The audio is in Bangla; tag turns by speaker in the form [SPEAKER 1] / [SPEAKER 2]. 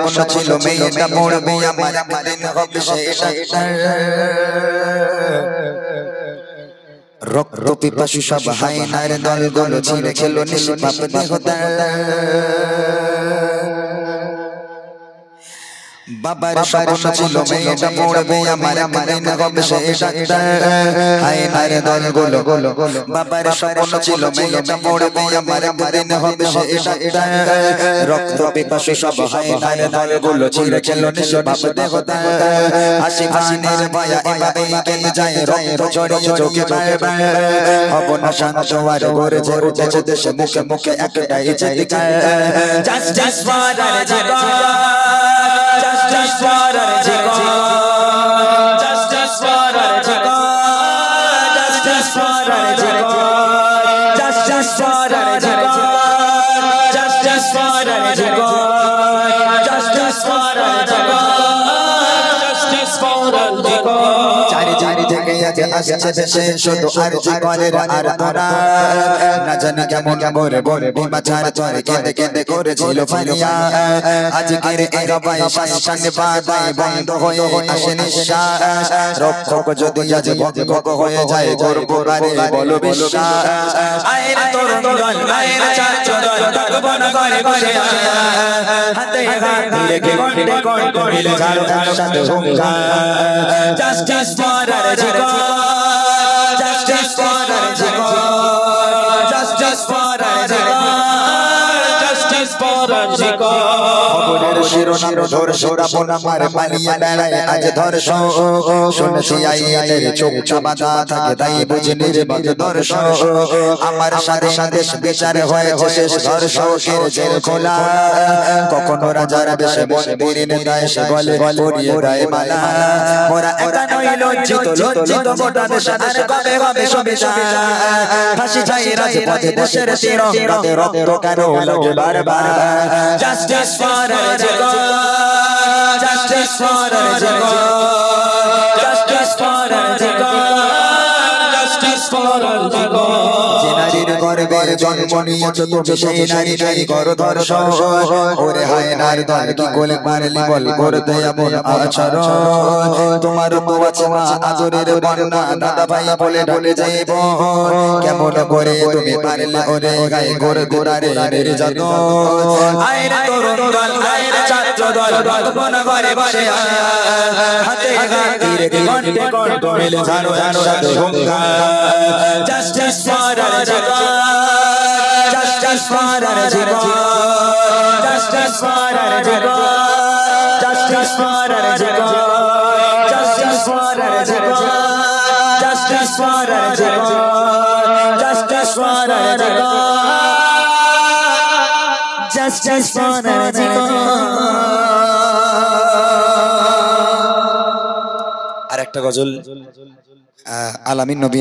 [SPEAKER 1] স্বপ্ন ছিল মেয়েটা মরবে আমার একদিন হবে সেটা রক্ত পিপাসু সব হায়নার দলগুলো ছিঁড়ে খেলো নিষ্পাপ দেহতা বাবার স্বপ্ন ছিল মেয়েটা মরবে আমার একদিন হবে সেটা হায়নার দলগুলো বাবার স্বপ্ন ছিল মেয়েটা মরবে আমার একদিন হবে সেটা রক্ত পিপাসু সব হায়নার দলগুলো ছিঁড়ে খেলো নিষ্পাপ দেহতা হাসি গানের মায়া এভাবে কেটে যায় রক্ত ঝরিয়ে চোখে হব না শান্ত আর গর্জে উঠেছে দেশে মুখে মুখে একটাই চিৎকার justice for Justice for Arjigor, justice for Arjigor, justice for Arjigor, justice for Arjigor, justice for Arjigor, justice for Arjigor, justice for Arjigor. Jari jari থেকে আজ আসছে দেশে শুধু আরজিগরের আরাধনা না জানি কেমন বরে বরে বিমাচার তোরে কেঁদে কেঁদে করেছিল ফারিয়া আজকের এই রবাই শাসনে বাধায় বন্ধ হয়ে আসে নিঃশ্বাস রক্ষক যদি আজ ভক্ষক হয়ে যায় করবো আরে বলো বিশ্বাস আয়ের তরুণ দল আয়ের ছাত্র দল থাকবো না ঘরে বসে হাতে হাত রেখে ঘন্টে ঘন্টে মিলে যাও একসাথে হুঙ্কার justice for আরজিগর justice for Arjigor, justice for Arjigor, justice for Arjigor. খবরের শিরোনাম ধর্ষণ আমার পালিয়ে বেড়ায় আজ ধর্ষণ শুনেছি আইনের চোখটা বাঁধা থাকে তাই বুঝি নির্বাক ধর্ষণ আমার সাথে সাথে বিচার হয়েছে শেষ ধর্ষকের জেল খোলা কখনো রাজার বেশে মন্দির নেতা এসে বলে পরিয়ে দেয় মালা মোরা একা নই লজ্জিত লজ্জিত গোটা দেশ আর কবে হবে সবিতা ফাঁসি চাই রাজপথে দেশের তিরঙ্গাতে রক্ত কেন লাগে বারবার justice for আরজিগর justice for আরজিগর justice for আরজিগর justice for আরজিগর যে নারীর গর্ভে জন্ম নিয়েছো তুমি সেই নারী নাই গর্ভধর্ষণ ওরে হায়নার দল কি গোলে মারলি বল করতে এমন আচরণ তোমার তো আছে মা আদরের বন্যা দাদা ভাই বলে ঢলে যাইব কেমন করে তুমি পারলে ওরে গায়ে গোরে গোরারে নির্যাতন আইরে তরুণ দল আইরে ছাত্র দল গল্পন ঘরে বসে হাতে হাত রেখে ঘন্টে ঘন্টে মিলে জানো একসাথে হুঙ্কার justice for আরজিগর justice for Arjigor, justice for Arjigor, justice for Arjigor, justice for Arjigor, justice for Arjigor, justice for Arjigor, justice for Arjigor. আরেকটা গজল আলামিন নবী